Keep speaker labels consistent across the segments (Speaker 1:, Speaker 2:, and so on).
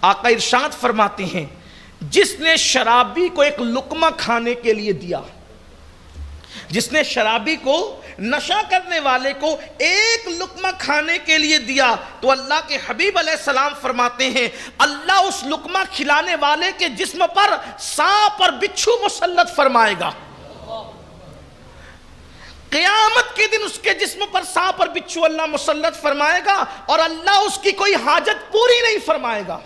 Speaker 1: آقا ارشاد فرماتے ہیں جس نے شرابی کو ایک لقمہ کھانے کے لیے دیا، جس نے شرابی کو، نشہ کرنے والے کو ایک لقمہ کھانے کے لیے دیا، تو اللہ کے حبیب علیہ السلام فرماتے ہیں اللہ اس لقمہ کھلانے والے کے جسم پر سانپ اور بچھو مسلط فرمائے گا۔ قیامت کے دن اس کے جسم پر سانپ اور بچھو اللہ مسلط فرمائے گا، اور اللہ اس کی کوئی حاجت پوری نہیں فرمائے گا۔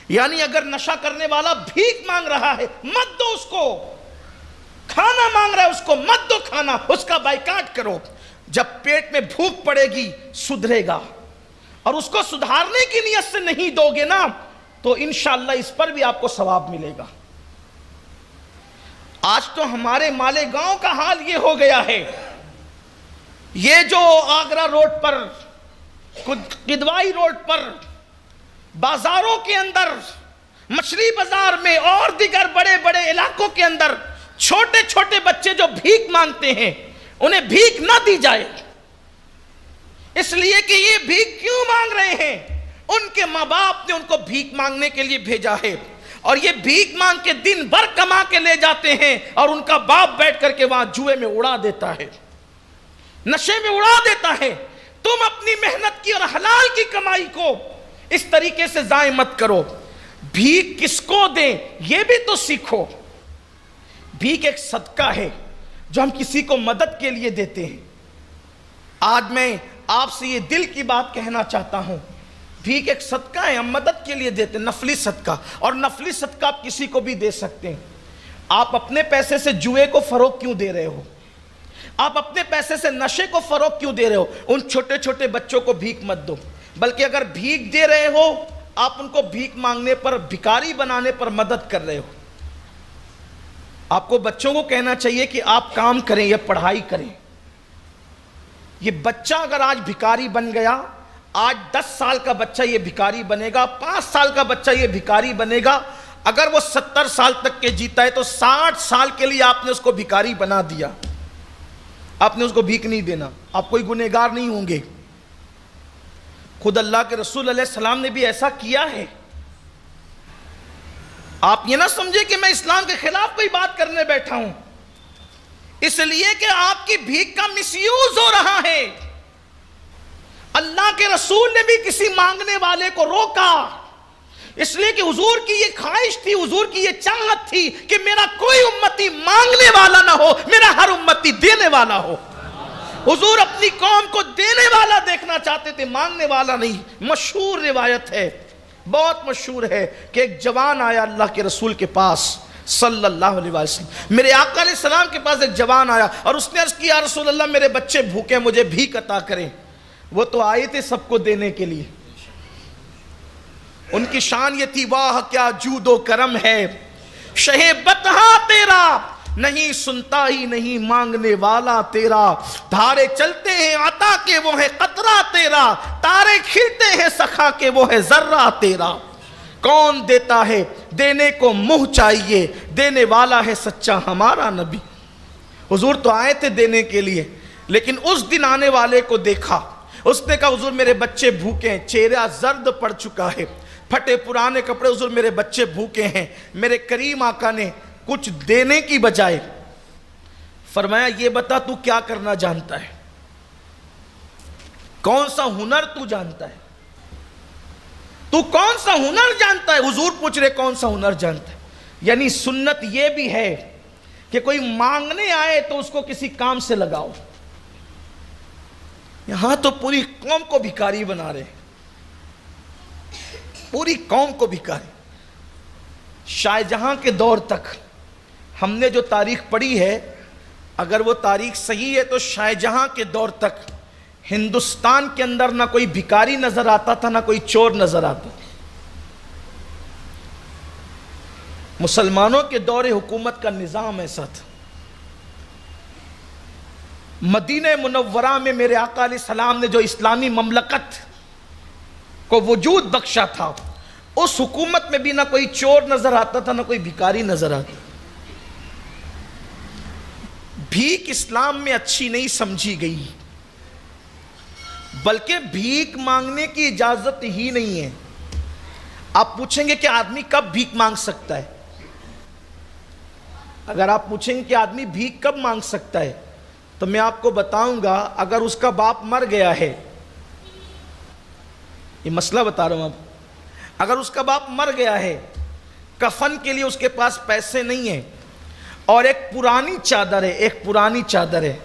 Speaker 1: یعنی اگر نشہ کرنے والا بھیک مانگ رہا ہے مت دو اس کو، کھانا مانگ رہا ہے اس کو مت دو کھانا، اس کا بائیکاٹ کرو۔ جب پیٹ میں بھوک پڑے گی سدھرے گا، اور اس کو سدھارنے کی نیت سے نہیں دو گے نا تو انشاءاللہ اس پر بھی آپ کو ثواب ملے گا۔ آج تو ہمارے مالیگاؤں کا حال یہ ہو گیا ہے، یہ جو آگرہ روڈ پر، قدوائی روڈ پر، بازاروں کے اندر، مچھلی بازار میں اور دیگر بڑے بڑے علاقوں کے اندر چھوٹے چھوٹے بچے جو بھیک مانگتے ہیں انہیں بھیک نہ دی جائے، اس لیے کہ یہ بھیک کیوں مانگ رہے ہیں؟ ان کے ماں باپ نے ان کو بھیک مانگنے کے لیے بھیجا ہے، اور یہ بھیک مانگ کے دن بھر کما کے لے جاتے ہیں، اور ان کا باپ بیٹھ کر کے وہاں جوئے میں اڑا دیتا ہے، نشے میں اڑا دیتا ہے۔ تم اپنی محنت کی اور حلال کی کمائی کو اس طریقے سے ضائع مت کرو۔ بھیک کس کو دیں یہ بھی تو سیکھو۔ بھیک ایک صدقہ ہے جو ہم کسی کو مدد کے لیے دیتے ہیں۔ آج میں آپ سے یہ دل کی بات کہنا چاہتا ہوں، بھیک ایک صدقہ ہے، ہم مدد کے لیے دیتے ہیں، نفلی صدقہ، اور نفلی صدقہ آپ کسی کو بھی دے سکتے ہیں۔ آپ اپنے پیسے سے جوئے کو فروغ کیوں دے رہے ہو؟ آپ اپنے پیسے سے نشے کو فروغ کیوں دے رہے ہو؟ ان چھوٹے چھوٹے بچوں کو بھیک مت دو، بلکہ اگر بھیک دے رہے ہو آپ ان کو بھیک مانگنے پر، بھکاری بنانے پر مدد کر رہے ہو۔ آپ کو بچوں کو کہنا چاہیے کہ آپ کام کریں یا پڑھائی کریں۔ یہ بچہ اگر آج بھکاری بن گیا، آج 10 سال کا بچہ یہ بھکاری بنے گا، 5 سال کا بچہ یہ بھکاری بنے گا، اگر وہ 70 سال تک کے جیتا ہے تو 60 سال کے لیے آپ نے اس کو بھکاری بنا دیا۔ آپ نے اس کو بھیک نہیں دینا، آپ کوئی گنہگار نہیں ہوں گے۔ خود اللہ کے رسول علیہ السلام نے بھی ایسا کیا ہے۔ آپ یہ نہ سمجھے کہ میں اسلام کے خلاف کوئی بات کرنے بیٹھا ہوں، اس لیے کہ آپ کی بھیک کا مس یوز ہو رہا ہے۔ اللہ کے رسول نے بھی کسی مانگنے والے کو روکا، اس لیے کہ حضور کی یہ خواہش تھی، حضور کی یہ چاہت تھی کہ میرا کوئی امتی مانگنے والا نہ ہو، میرا ہر امتی دینے والا ہو۔ حضور اپنی قوم کو دینے والا دیکھنا چاہتے تھے، مانگنے والا نہیں۔ مشہور روایت ہے، بہت مشہور ہے، کہ ایک جوان آیا اللہ کے رسول کے پاس صلی اللہ علیہ وسلم، میرے آقا علیہ السلام کے پاس ایک جوان آیا اور اس نے عرض کیا یا رسول اللہ میرے بچے بھوکے، مجھے بھیک عطا کریں۔ وہ تو آئے تھے سب کو دینے کے لیے، ان کی شان یہ تھی واہ کیا جود و کرم ہے، شہ بطحا تیرا نہیں سنتا ہی نہیں مانگنے والا تیرا، دھارے چلتے ہیں عطا کے وہ ہے قطرہ تیرا، تارے کھلتے ہیں سخا کے وہ ہے ذرہ تیرا۔ کون دیتا ہے دینے کو منہ چاہیے، دینے والا ہے سچا ہمارا نبی۔ حضور تو آئے تھے دینے کے لیے، لیکن اس دن آنے والے کو دیکھا، اس نے کہا حضور میرے بچے بھوکے ہیں، چہرہ زرد پڑ چکا ہے، پھٹے پرانے کپڑے، حضور میرے بچے بھوکے ہیں۔ میرے کریم آقا نے کچھ دینے کی بجائے فرمایا یہ بتا تو کیا کرنا جانتا ہے، کون سا ہنر تو جانتا ہے، تو کون سا ہنر جانتا ہے؟ حضور پوچھ رہے کون سا ہنر جانتا ہے؟ یعنی سنت یہ بھی ہے کہ کوئی مانگنے آئے تو اس کو کسی کام سے لگاؤ۔ یہاں تو پوری قوم کو بھکاری بنا رہے، پوری قوم کو بھکاری۔ شاہ جہاں کے دور تک ہم نے جو تاریخ پڑھی ہے، اگر وہ تاریخ صحیح ہے تو شاہ جہاں کے دور تک ہندوستان کے اندر نہ کوئی بھکاری نظر آتا تھا، نہ کوئی چور نظر آتا تھا۔ مسلمانوں کے دور حکومت کا نظام ایسا تھا۔ مدینہ منورہ میں میرے آقا علیہ السلام نے جو اسلامی مملکت کو وجود بخشا تھا، اس حکومت میں بھی نہ کوئی چور نظر آتا تھا، نہ کوئی بھکاری نظر آتا۔ بھیک اسلام میں اچھی نہیں سمجھی گئی، بلکہ بھیک مانگنے کی اجازت ہی نہیں ہے۔ آپ پوچھیں گے کہ آدمی کب بھیک مانگ سکتا ہے؟ اگر آپ پوچھیں گے کہ آدمی بھیک کب مانگ سکتا ہے تو میں آپ کو بتاؤں گا، اگر اس کا باپ مر گیا ہے، یہ مسئلہ بتا رہا ہوں اب، اگر اس کا باپ مر گیا ہے، کفن کے لیے اس کے پاس پیسے نہیں ہیں، اور ایک پرانی چادر ہے،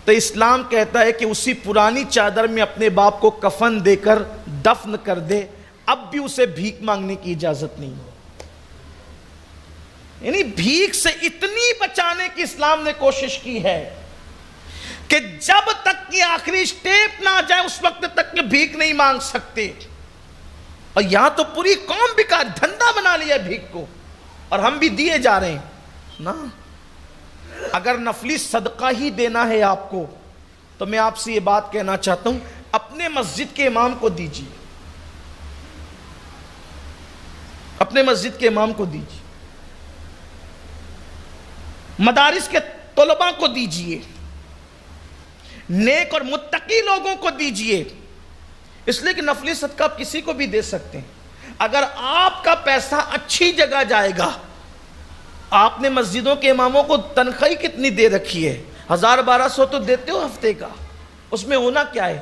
Speaker 1: تو اسلام کہتا ہے کہ اسی پرانی چادر میں اپنے باپ کو کفن دے کر دفن کر دے، اب بھی اسے بھیک مانگنے کی اجازت نہیں ہے۔ یعنی بھیک سے اتنی بچانے کی اسلام نے کوشش کی ہے کہ جب تک کہ آخری سٹیپ نہ آ جائے اس وقت تک کہ بھیک نہیں مانگ سکتے۔ اور یہاں تو پوری قوم بیکار دھندا بنا لیا بھیک کو، اور ہم بھی دیے جا رہے ہیں نا۔ اگر نفلی صدقہ ہی دینا ہے آپ کو تو میں آپ سے یہ بات کہنا چاہتا ہوں، اپنے مسجد کے امام کو دیجیے، اپنے مسجد کے امام کو دیجیے، مدارس کے طلباء کو دیجیے، نیک اور متقی لوگوں کو دیجیے، اس لیے کہ نفلی صدقہ آپ کسی کو بھی دے سکتے ہیں۔ اگر آپ کا پیسہ اچھی جگہ جائے گا، آپ نے مسجدوں کے اماموں کو تنخواہ کتنی دے رکھی ہے، 1000-1200 تو دیتے ہو ہفتے کا، اس میں ہونا کیا ہے؟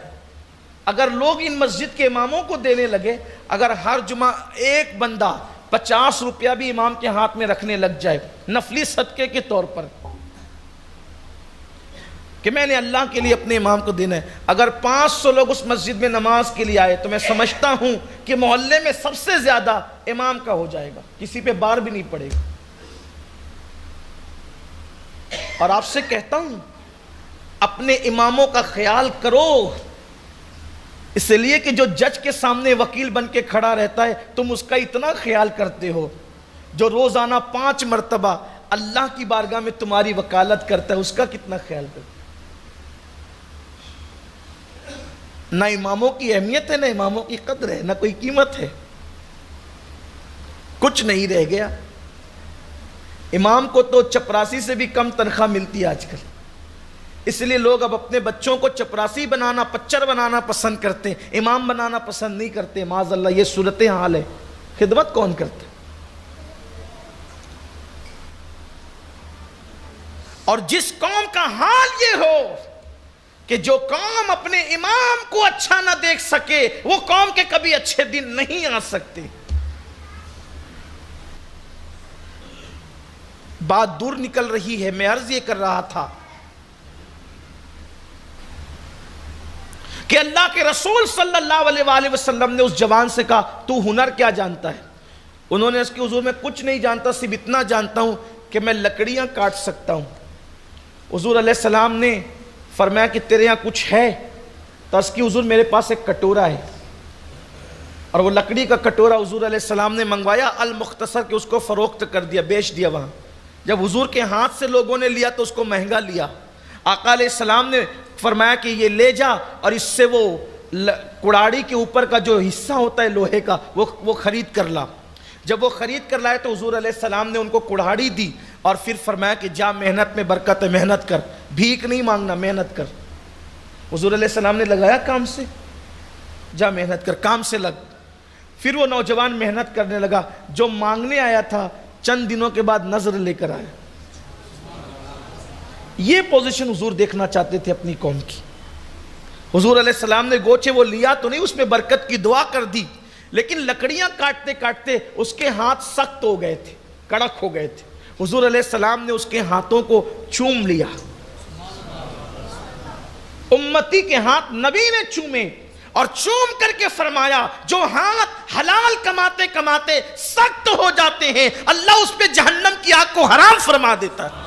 Speaker 1: اگر لوگ ان مسجد کے اماموں کو دینے لگے، اگر ہر جمعہ ایک بندہ 50 روپیہ بھی امام کے ہاتھ میں رکھنے لگ جائے نفلی صدقے کے طور پر کہ میں نے اللہ کے لیے اپنے امام کو دینا ہے، اگر 500 لوگ اس مسجد میں نماز کے لیے آئے تو میں سمجھتا ہوں کہ محلے میں سب سے زیادہ امام کا ہو جائے گا، کسی پہ بار بھی نہیں پڑے گا۔ اور آپ سے کہتا ہوں اپنے اماموں کا خیال کرو، اس لیے کہ جو جج کے سامنے وکیل بن کے کھڑا رہتا ہے تم اس کا اتنا خیال کرتے ہو، جو روزانہ 5 مرتبہ اللہ کی بارگاہ میں تمہاری وکالت کرتا ہے اس کا کتنا خیال کرتے؟ نہ اماموں کی اہمیت ہے، نہ اماموں کی قدر ہے، نہ کوئی قیمت ہے، کچھ نہیں رہ گیا۔ امام کو تو چپراسی سے بھی کم تنخواہ ملتی ہے آج کل، اس لیے لوگ اب اپنے بچوں کو چپراسی بنانا، پچر بنانا پسند کرتے ہیں، امام بنانا پسند نہیں کرتے۔ معاذ اللہ یہ صورتحال ہے، خدمت کون کرتا ہے؟ اور جس قوم کا حال یہ ہو کہ جو قوم اپنے امام کو اچھا نہ دیکھ سکے وہ قوم کے کبھی اچھے دن نہیں آ سکتے۔ بات دور نکل رہی ہے، میں عرض یہ کر رہا تھا کہ اللہ کے رسول صلی اللہ علیہ وآلہ وسلم نے اس جوان سے کہا تو ہنر کیا جانتا ہے؟ انہوں نے اس کے حضور میں کچھ نہیں جانتا، صرف اتنا جانتا ہوں کہ میں لکڑیاں کاٹ سکتا ہوں۔ حضور علیہ السلام نے فرمایا کہ تیرے یہاں کچھ ہے؟ تو اس کی حضور میرے پاس ایک کٹورا ہے، اور وہ لکڑی کا کٹورا حضور علیہ السلام نے منگوایا المختصر کہ اس کو فروخت کر دیا، بیچ دیا وہاں۔ جب حضور کے ہاتھ سے لوگوں نے لیا تو اس کو مہنگا لیا۔ آقا علیہ السلام نے فرمایا کہ یہ لے جا اور اس سے وہ کڑاڑی کے اوپر کا جو حصہ ہوتا ہے لوہے کا وہ خرید کر لا۔ جب وہ خرید کر لائے تو حضور علیہ السلام نے ان کو کڑاڑی دی اور پھر فرمایا کہ جا محنت میں برکت ہے، محنت کر، بھیک نہیں مانگنا، محنت کر۔ حضور علیہ السلام نے لگایا کام سے، جا محنت کر، کام سے لگ۔ پھر وہ نوجوان محنت کرنے لگا، جو مانگنے آیا تھا چند دنوں کے بعد نظر لے کر آیا۔ یہ پوزیشن حضور دیکھنا چاہتے تھے اپنی قوم کی۔ حضور علیہ السلام نے گوچے وہ لیا تو نہیں، اس میں برکت کی دعا کر دی، لیکن لکڑیاں کاٹتے کاٹتے اس کے ہاتھ سخت ہو گئے تھے، کڑک ہو گئے تھے۔ حضور علیہ السلام نے اس کے ہاتھوں کو چوم لیا، امتی کے ہاتھ نبی نے چومے اور چوم کر کے فرمایا جو ہاتھ حلال کماتے کماتے سخت ہو جاتے ہیں اللہ اس پہ جہنم کی آگ کو حرام فرما دیتا ہے۔